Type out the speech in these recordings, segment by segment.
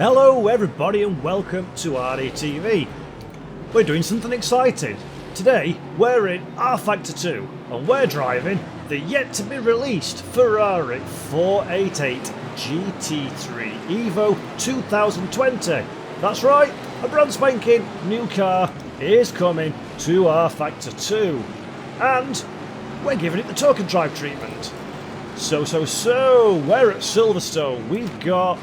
Hello everybody and welcome to RaceTV. We're doing something exciting. Today we're in rFactor 2 and we're driving the yet to be released Ferrari 488 GT3 EVO 2020. That's right, a brand spanking new car is coming to rFactor 2 and we're giving it the token drive treatment. So we're at Silverstone. We've got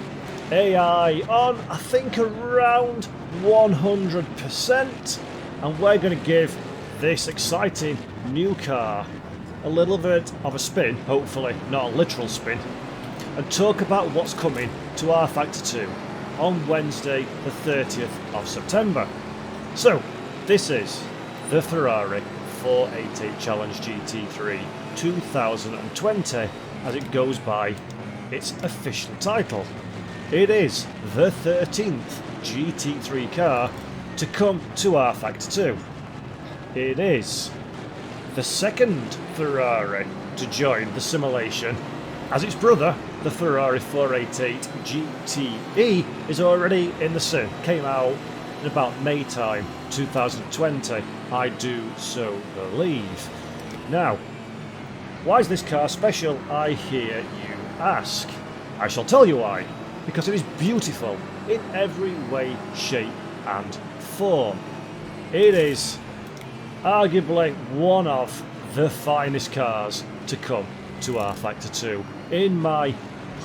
AI on, I think, around 100%, and we're going to give this exciting new car a little bit of a spin, hopefully not a literal spin, and talk about what's coming to rFactor 2 on Wednesday the 30th of September. So this is the Ferrari 488 Challenge GT3 2020 as it goes by its official title. It is the 13th GT3 car to come to rFactor 2. It is the second Ferrari to join the simulation, as its brother, the Ferrari 488 GTE, is already in the sim. Came out in about May time 2020, I do so believe. Now, why is this car special, I hear you ask? I shall tell you why. Because it is beautiful in every way, shape and form. It is arguably one of the finest cars to come to rFactor 2, in my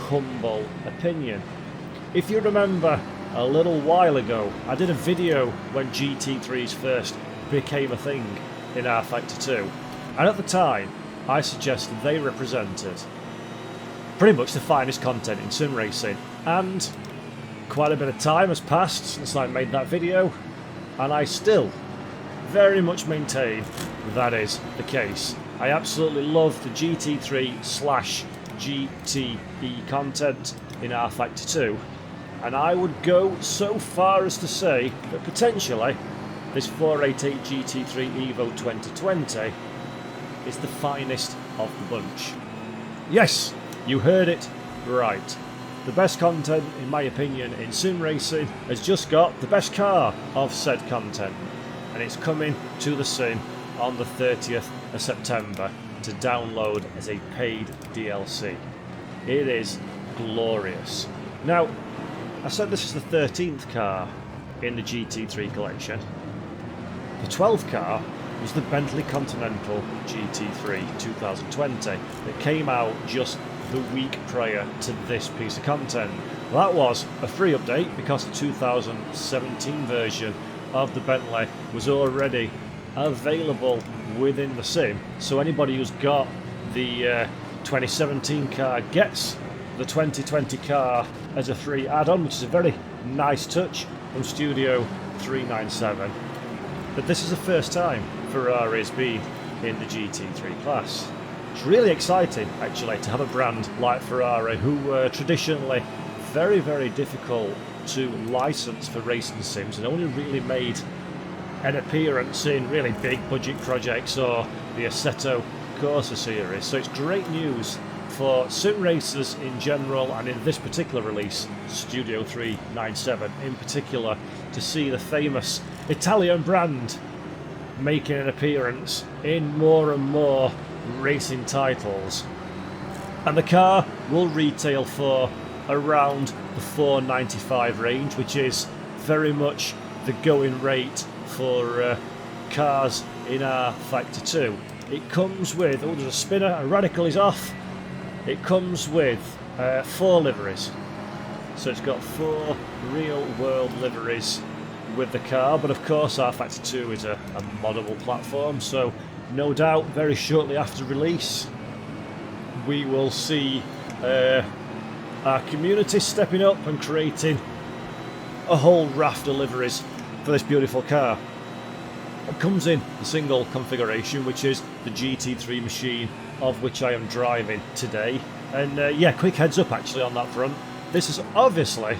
humble opinion. If you remember a little while ago, I did a video when GT3s first became a thing in rFactor 2, and at the time I suggested they represented pretty much the finest content in sim racing, and quite a bit of time has passed since I made that video, and I still very much maintain that is the case. I absolutely love the GT3/GTE content in rFactor 2, and I would go so far as to say that potentially this 488 GT3 EVO 2020 is the finest of the bunch. Yes, you heard it right. The best content, in my opinion, in sim racing has just got the best car of said content, and it's coming to the sim on the 30th of September to download as a paid DLC. It is glorious. Now, I said this is the 13th car in the GT3 collection. The 12th car was the Bentley Continental Gt3 2020 that came out just the week prior to this piece of content. Well, that was a free update because the 2017 version of the Bentley was already available within the sim, so anybody who's got the 2017 car gets the 2020 car as a free add-on, which is a very nice touch from Studio 397. But this is the first time Ferrari's been in the GT3 class. It's really exciting, actually, to have a brand like Ferrari, who were traditionally very, very difficult to license for racing sims and only really made an appearance in really big budget projects or the Assetto Corsa series. So it's great news for sim racers in general, and in this particular release, Studio 397 in particular, to see the famous Italian brand making an appearance in more and more racing titles. And the car will retail for around the $495 range, which is very much the going rate for cars in rFactor 2. It comes with, oh, there's a spinner, a radical is off. It comes with 4 liveries. So it's got 4 real world liveries with the car, but of course rFactor 2 is a moddable platform, so no doubt very shortly after release we will see our community stepping up and creating a whole raft of liveries for this beautiful car. It comes in a single configuration, which is the GT3 machine, of which I am driving today. And yeah, quick heads up actually on that front, this is obviously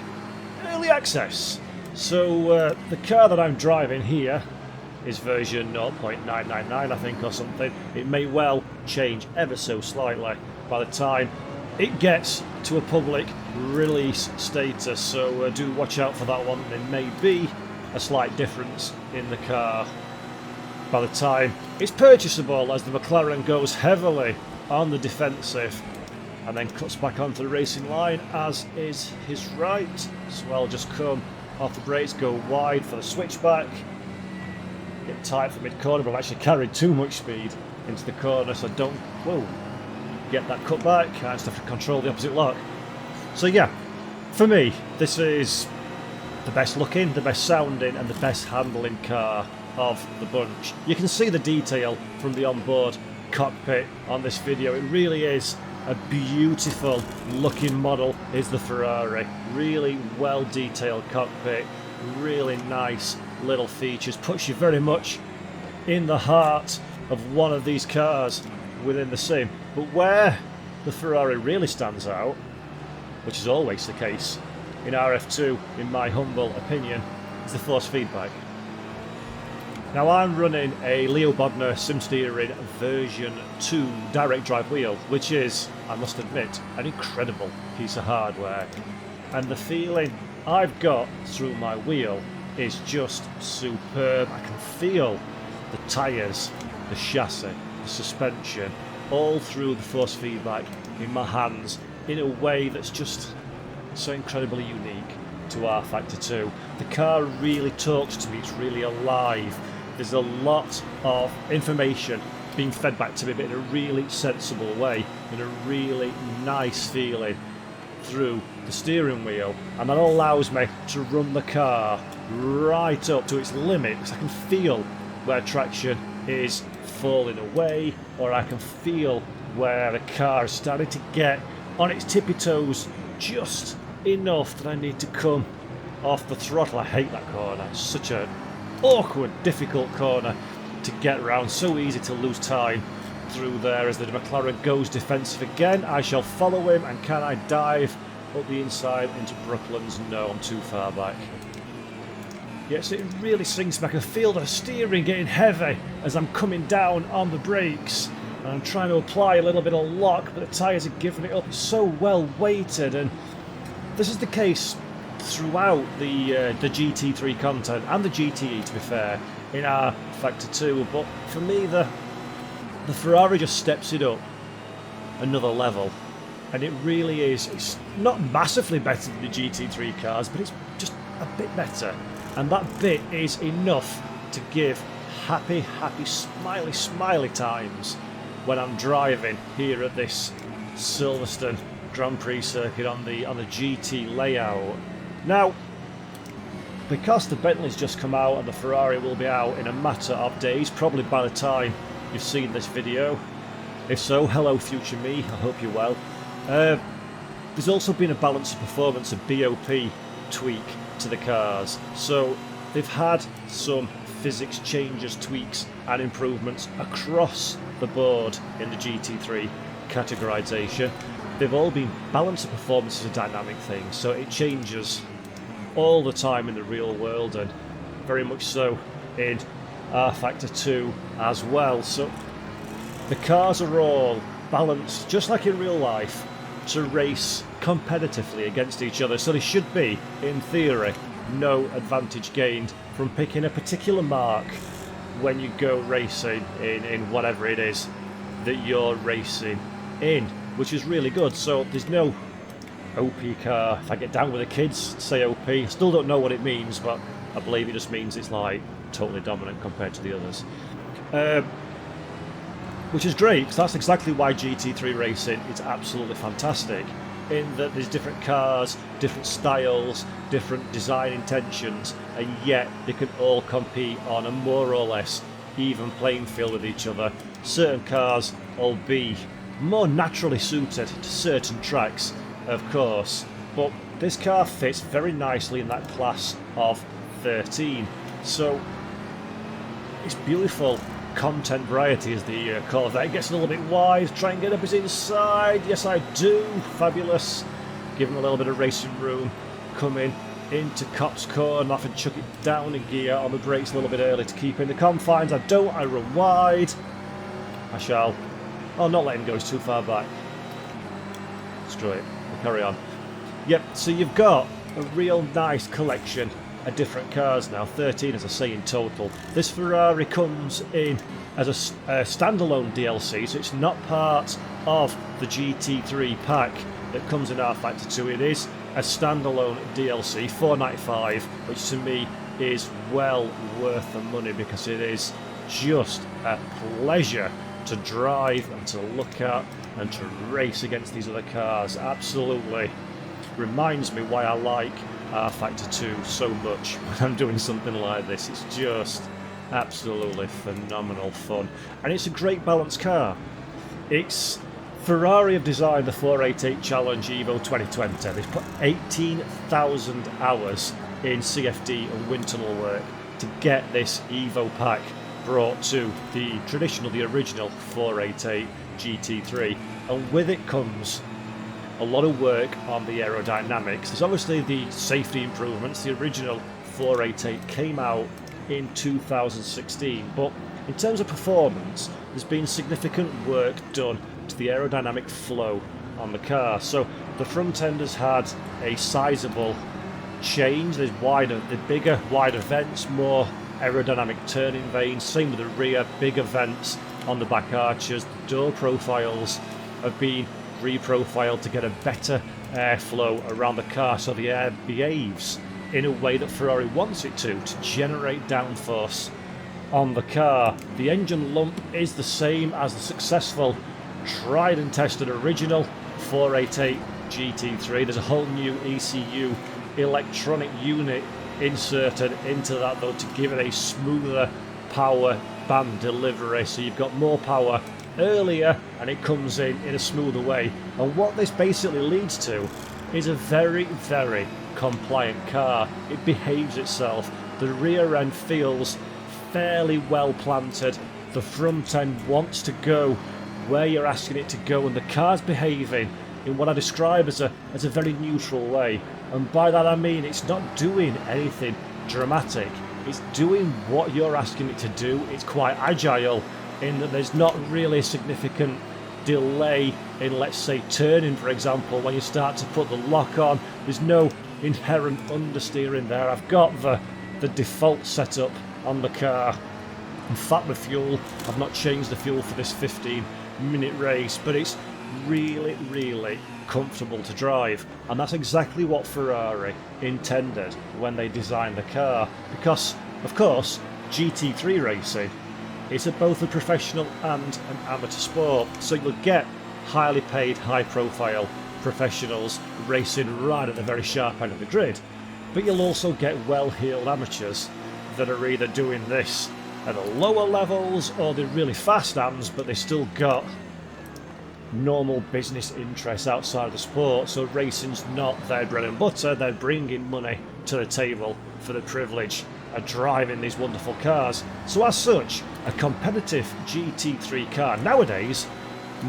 early access. So the car that I'm driving here is version 0.999, I think, or something. It may well change ever so slightly by the time it gets to a public release status, so do watch out for that one. There may be a slight difference in the car by the time it's purchasable, as the McLaren goes heavily on the defensive and then cuts back onto the racing line, as is his right. So I'll just come off the brakes, go wide for the switchback, get tight for mid-corner, but I've actually carried too much speed into the corner, so I don't get that cut back. I just have to control the opposite lock. So yeah, for me, this is the best looking, the best sounding and the best handling car of the bunch. You can see the detail from the onboard cockpit on this video. It really is a beautiful looking model, is the Ferrari. Really well detailed cockpit, really nice little features, puts you very much in the heart of one of these cars within the sim. But where the Ferrari really stands out, which is always the case in RF2 in my humble opinion, is the force feedback. Now I'm running a Leo Bodner Sim Steering version 2 direct drive wheel, which is, I must admit, an incredible piece of hardware. And the feeling I've got through my wheel is just superb. I can feel the tyres, the chassis, the suspension, all through the force feedback in my hands in a way that's just so incredibly unique to rFactor 2. The car really talks to me, it's really alive. There's a lot of information being fed back to me, but in a really sensible way, in a really nice feeling through the steering wheel, and that allows me to run the car right up to its limit, because I can feel where traction is falling away, or I can feel where the car is starting to get on its tippy toes just enough that I need to come off the throttle. I hate that corner. It's such an awkward, difficult corner to get around. So easy to lose time through there. As the McLaren goes defensive again, I shall follow him, and can I dive up the inside into Brooklands? No, I'm too far back. Yes, it really sinks me. I can feel the steering getting heavy as I'm coming down on the brakes, and I'm trying to apply a little bit of lock, but the tyres are giving it up. It's so well weighted, and this is the case throughout the GT3 content and the GTE, to be fair, in rFactor 2. But for me, the Ferrari just steps it up another level, and it really is. It's not massively better than the GT3 cars, but it's just a bit better, and that bit is enough to give happy, smiley times when I'm driving here at this Silverstone Grand Prix circuit on the GT layout. Now, because the Bentley's just come out and the Ferrari will be out in a matter of days, probably by the time you've seen this video. If so, hello future me, I hope you're well. There's also been a balance of performance, a BOP tweak to the cars. So they've had some physics changes, tweaks and improvements across the board in the GT3 categorization. They've all been balance of performance is a dynamic thing, so it changes all the time in the real world, and very much so in rFactor 2 as well. So the cars are all balanced, just like in real life, to race competitively against each other. So there should be, in theory, no advantage gained from picking a particular mark when you go racing in whatever it is that you're racing in, which is really good. So there's no OP car. If I get down with the kids, say OP. I still don't know what it means, but I believe it just means it's like totally dominant compared to the others. Which is great, because that's exactly why GT3 racing is absolutely fantastic, in that there's different cars, different styles, different design intentions, and yet they can all compete on a more or less even playing field with each other. Certain cars will be more naturally suited to certain tracks, of course, but this car fits very nicely in that class of 13. So it's beautiful content variety, as the call of that. It gets a little bit wide, try and get up his inside. Yes, I do. Fabulous. Give him a little bit of racing room. Coming into Copse Corner, off and chuck it down in gear on the brakes a little bit early to keep in the confines. I don't, I run wide. I shall. I'll not let him go, he's too far back. screw it, we'll carry on. Yep, so you've got a real nice collection of different cars now, 13 as I say in total. This Ferrari comes in as a standalone DLC, so it's not part of the GT3 pack that comes in rFactor 2. It is a standalone DLC, $4.95, which to me is well worth the money because it is just a pleasure to drive and to look at and to race against these other cars. Absolutely reminds me why I like rFactor 2 so much when I'm doing something like this. It's just absolutely phenomenal fun, and it's a great balanced car. It's Ferrari have designed the 488 Challenge EVO 2020. They've put 18,000 hours in CFD and wind tunnel work to get this EVO pack brought to the traditional, the original 488 GT3, and with it comes a lot of work on the aerodynamics. There's obviously the safety improvements. The original 488 came out in 2016, but in terms of performance, there's been significant work done to the aerodynamic flow on the car. So the front end has had a sizable change. There's bigger, wider vents, more aerodynamic turning vanes. Same with the rear, bigger vents on the back arches. The door profiles have been reprofiled to get a better airflow around the car, so the air behaves in a way that Ferrari wants it to generate downforce on the car. The engine lump is the same as the successful, tried and tested original 488 GT3. There's a whole new ECU electronic unit inserted into that though to give it a smoother power band delivery, so you've got more power earlier and it comes in a smoother way. And what this basically leads to is a very, very compliant car. It behaves itself. The rear end feels fairly well planted. The front end wants to go where you're asking it to go, and the car's behaving in what I describe as a very neutral way. And by that I mean it's not doing anything dramatic. It's doing what you're asking it to do. It's quite agile in that there's not really a significant delay in, let's say, turning, for example. When you start to put the lock on, there's no inherent understeering there. I've got the default setup on the car. In fact, the fuel, I've not changed the fuel for this 15-minute race, but it's really, really comfortable to drive, and that's exactly what Ferrari intended when they designed the car, because of course GT3 racing is both a professional and an amateur sport, so you'll get highly paid, high profile professionals racing right at the very sharp end of the grid, but you'll also get well-heeled amateurs that are either doing this at the lower levels or they're really fast ams, but they still got normal business interests outside of the sport. So racing's not their bread and butter. They're bringing money to the table for the privilege of driving these wonderful cars. So as such, a competitive GT3 car nowadays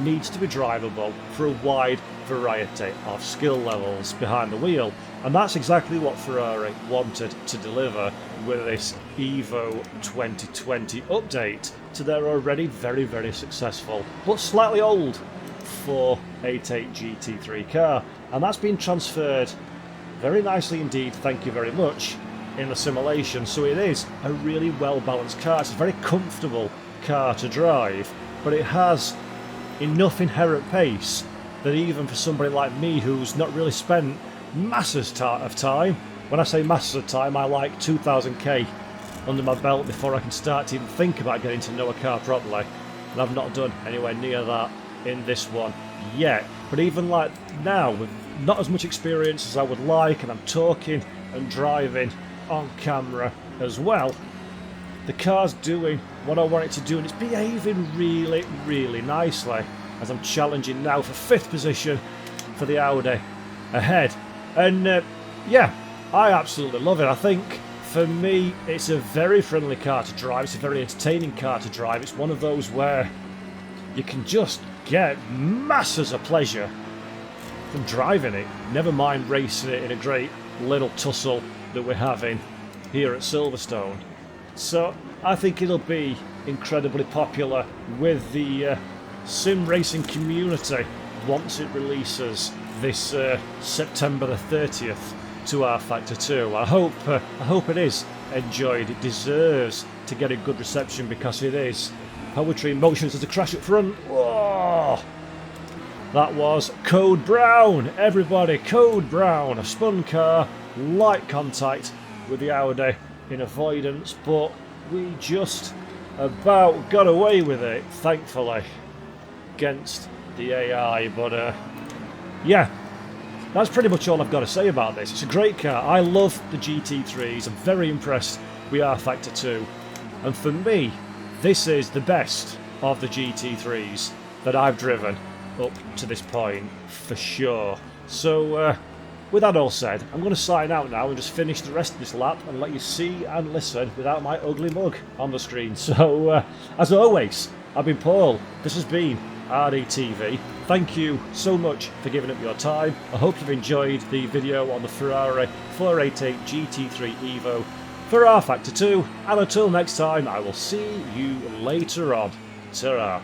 needs to be drivable for a wide variety of skill levels behind the wheel, and that's exactly what Ferrari wanted to deliver with this EVO 2020 update to their already very, very successful but slightly old 488 GT3 car, and that's been transferred very nicely indeed, thank you very much, in the simulation. So it is a really well balanced car. It's a very comfortable car to drive, but it has enough inherent pace that even for somebody like me who's not really spent masses of time, when I say masses of time, I like 2,000k under my belt before I can start to even think about getting to know a car properly, and I've not done anywhere near that in this one yet. But even like now, with not as much experience as I would like, and I'm talking and driving on camera as well, the car's doing what I want it to do, and it's behaving really, really nicely as I'm challenging now for 5th position for the Audi ahead. And yeah, I absolutely love it. I think for me it's a very friendly car to drive. It's a very entertaining car to drive. It's one of those where you can just get masses of pleasure from driving it, never mind racing it in a great little tussle that we're having here at Silverstone. So I think it'll be incredibly popular with the sim racing community once it releases this September the 30th to rFactor 2. I hope it is enjoyed. It deserves to get a good reception because it is. Poetry in motion as a crash up front. Whoa! That was Code Brown, everybody, Code Brown. A spun car, light contact with the Audi in avoidance, but we just about got away with it, thankfully, against the AI. But yeah, that's pretty much all I've got to say about this. It's a great car. I love the GT3s. I'm very impressed with rFactor 2. And for me, this is the best of the GT3s that I've driven up to this point, for sure. So, with that all said, I'm going to sign out now and just finish the rest of this lap and let you see and listen without my ugly mug on the screen. So, as always, I've been Paul. This has been RDTV. Thank you so much for giving up your time. I hope you've enjoyed the video on the Ferrari 488 GT3 EVO for rFactor 2, and until next time, I will see you later on. Ta-ra.